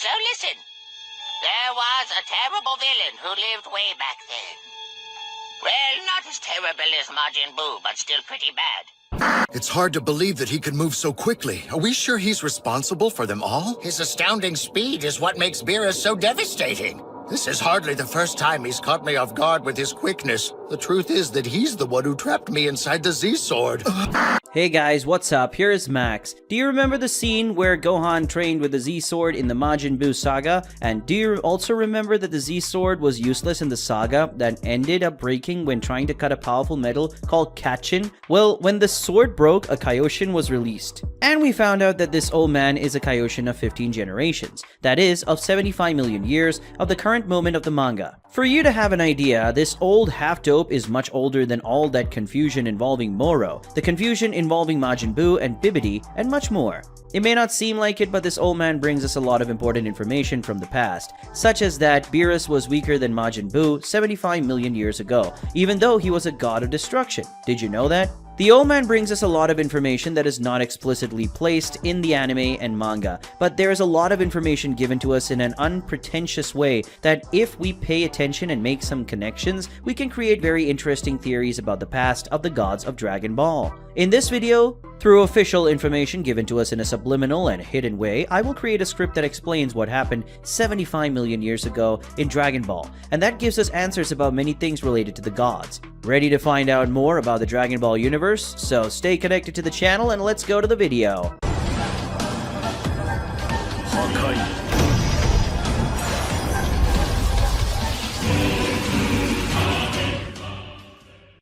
So listen, there was a terrible villain who lived way back then. Well, not as terrible as Majin Buu, but still pretty bad. It's hard to believe that he could move so quickly. Are we sure he's responsible for them all? His astounding speed is what makes Beerus so devastating. This is hardly the first time he's caught me off guard with his quickness. The truth is that he's the one who trapped me inside the Z-Sword. Hey guys, what's up? Here is Max. Do you remember the scene where Gohan trained with the Z-Sword in the Majin Buu saga? And do you also remember that the Z-Sword was useless in the saga that ended up breaking when trying to cut a powerful metal called Kachin? Well, when the sword broke, a Kaioshin was released. And we found out that this old man is a Kaioshin of 15 generations. That is, of 75 million years of the current moment of the manga. For you to have an idea, this old half-dope is much older than all that confusion involving Moro, the confusion involving Majin Buu and Bibidi, and much more. It may not seem like it, but this old man brings us a lot of important information from the past, such as that Beerus was weaker than Majin Buu 75 million years ago, even though he was a god of destruction. Did you know that? The old man brings us a lot of information that is not explicitly placed in the anime and manga, but there is a lot of information given to us in an unpretentious way that if we pay attention and make some connections, we can create very interesting theories about the past of the gods of Dragon Ball. In this video, through official information given to us in a subliminal and hidden way, I will create a script that explains what happened 75 million years ago in Dragon Ball, and that gives us answers about many things related to the gods. Ready to find out more about the Dragon Ball universe? So stay connected to the channel and let's go to the video.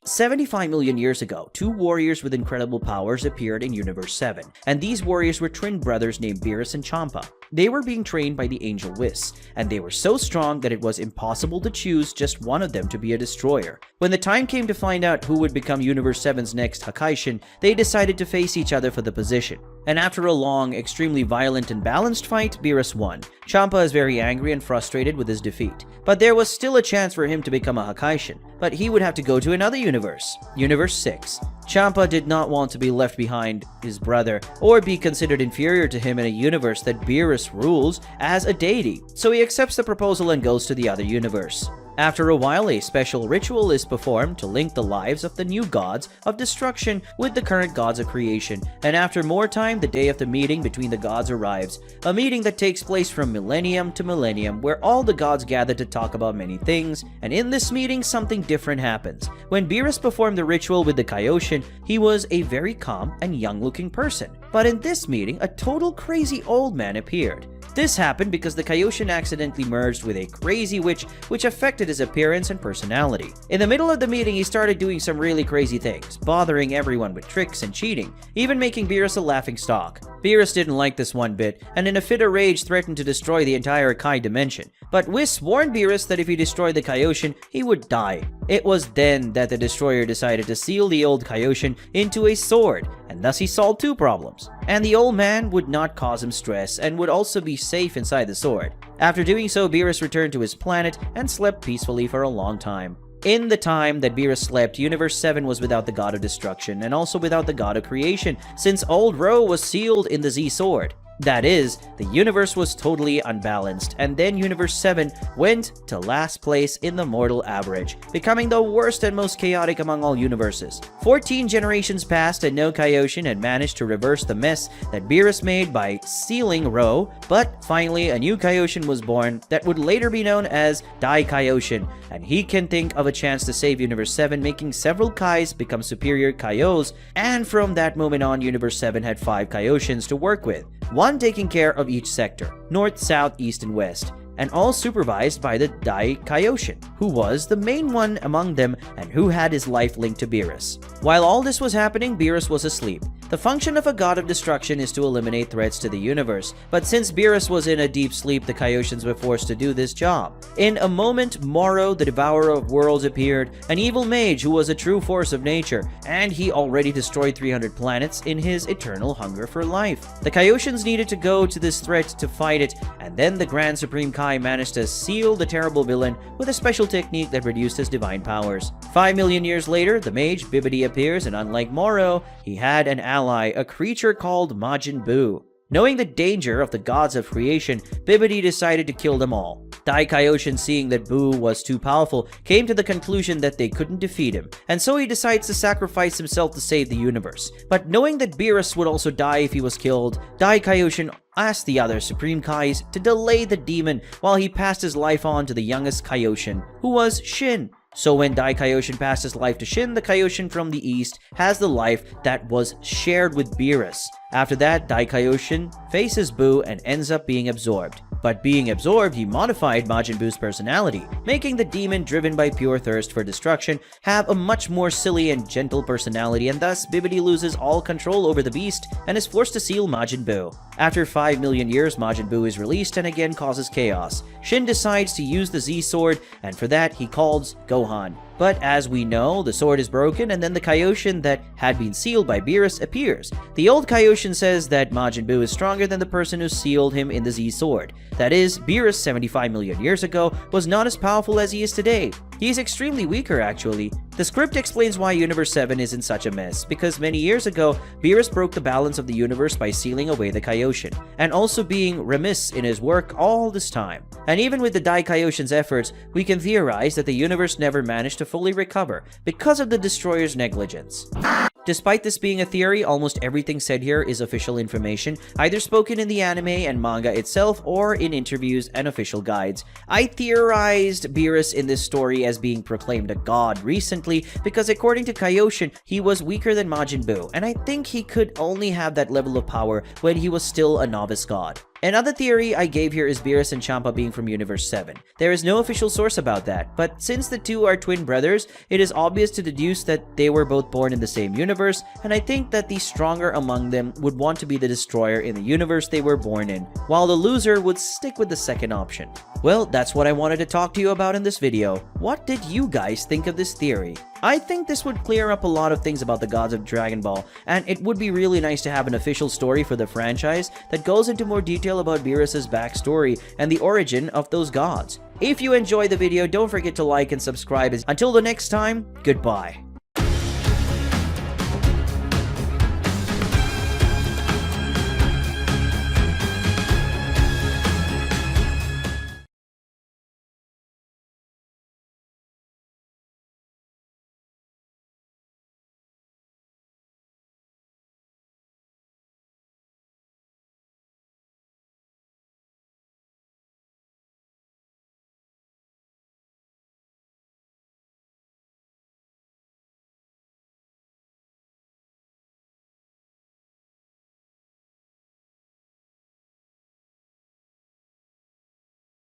75 million years ago, two warriors with incredible powers appeared in Universe 7, and these warriors were twin brothers named Beerus and Champa. They were being trained by the angel WHIS, and they were so strong that it was impossible to choose just one of them to be a destroyer. When the time came to find out who would become Universe 7's next Hakaishin, they decided to face each other for the position. And after a long, extremely violent and balanced fight, Beerus won. Champa is very angry and frustrated with his defeat, but there was still a chance for him to become a Hakaishin, but he would have to go to another universe, Universe 6. Champa did not want to be left behind his brother or be considered inferior to him in a universe that Beerus rules as a deity, so he accepts the proposal and goes to the other universe. After a while, a special ritual is performed to link the lives of the new gods of destruction with the current gods of creation, and after more time, the day of the meeting between the gods arrives, a meeting that takes place from millennium to millennium where all the gods gather to talk about many things, and in this meeting something different happens. When Beerus performed the ritual with the Kaioshin, he was a very calm and young-looking person, but in this meeting, a total crazy old man appeared. This happened because the Kaioshin accidentally merged with a crazy witch, which affected his appearance and personality. In the middle of the meeting, he started doing some really crazy things, bothering everyone with tricks and cheating, even making Beerus a laughingstock. Beerus didn't like this one bit, and in a fit of rage threatened to destroy the entire Kai dimension. But WHIS warned Beerus that if he destroyed the Kaioshin, he would die. It was then that the destroyer decided to seal the old Kaioshin into a sword, and thus he solved two problems. And the old man would not cause him stress and would also be safe inside the sword. After doing so, Beerus returned to his planet and slept peacefully for a long time. In the time that Beerus slept, Universe 7 was without the god of destruction and also without the god of creation, since Old Ro was sealed in the Z-Sword. That is, the universe was totally unbalanced, and then Universe 7 went to last place in the mortal average, becoming the worst and most chaotic among all universes. 14 generations passed and no Kaioshin had managed to reverse the mess that Beerus made by sealing Ro, but finally a new Kaioshin was born that would later be known as Dai Kaioshin, and he can think of a chance to save Universe 7, making several Kais become superior Kaios, and from that moment on, Universe 7 had 5 Kaioshins to work with, one taking care of each sector, north, south, east, and west, and all supervised by the Dai Kaioshin, who was the main one among them and who had his life linked to Beerus. While all this was happening, Beerus was asleep. The function of a god of destruction is to eliminate threats to the universe, but since Beerus was in a deep sleep, the Kaioshins were forced to do this job. In a moment, Moro, the devourer of worlds, appeared, an evil mage who was a true force of nature, and he already destroyed 300 planets in his eternal hunger for life. The Kaioshins needed to go to this threat to fight it, and then the Grand Supreme Kai managed to seal the terrible villain with a special technique that reduced his divine powers. 5 million years later, the mage Bibidi appears, and unlike Moro, he had an ally, a creature called Majin Buu. Knowing the danger of the gods of creation, Bibidi decided to kill them all. Dai Kaioshin, seeing that Buu was too powerful, came to the conclusion that they couldn't defeat him, and so he decides to sacrifice himself to save the universe. But knowing that Beerus would also die if he was killed, Dai Kaioshin asked the other Supreme Kais to delay the demon while he passed his life on to the youngest Kaioshin, who was Shin. So when Dai Kaioshin passed his life to Shin, the Kaioshin from the east has the life that was shared with Beerus. After that, Dai Kaioshin faces Buu and ends up being absorbed. But being absorbed, he modified Majin Buu's personality, making the demon driven by pure thirst for destruction have a much more silly and gentle personality, and thus Bibidi loses all control over the beast and is forced to seal Majin Buu. After 5 million years, Majin Buu is released and again causes chaos. Shin decides to use the Z-Sword, and for that he calls Gohan. But as we know, the sword is broken, and then the Kaioshin that had been sealed by Beerus appears. The old Kaioshin says that Majin Buu is stronger than the person who sealed him in the Z-Sword. That is, Beerus 75 million years ago was not as powerful as he is today. He is extremely weaker, actually. The script explains why Universe 7 is in such a mess, because many years ago, Beerus broke the balance of the universe by sealing away the Kaioshin, and also being remiss in his work all this time. And even with the Dai Kaioshin's efforts, we can theorize that the universe never managed to fully recover because of the Destroyer's negligence. Despite this being a theory, almost everything said here is official information, either spoken in the anime and manga itself or in interviews and official guides. I theorized Beerus in this story as being proclaimed a god recently because according to Kaioshin, he was weaker than Majin Buu, and I think he could only have that level of power when he was still a novice god. Another theory I gave here is Beerus and Champa being from Universe 7. There is no official source about that, but since the two are twin brothers, it is obvious to deduce that they were both born in the same universe, and I think that the stronger among them would want to be the destroyer in the universe they were born in, while the loser would stick with the second option. Well, that's what I wanted to talk to you about in this video. What did you guys think of this theory? I think this would clear up a lot of things about the gods of Dragon Ball, and it would be really nice to have an official story for the franchise that goes into more detail about Beerus' backstory and the origin of those gods. If you enjoyed the video, don't forget to like and subscribe. Until the next time, goodbye.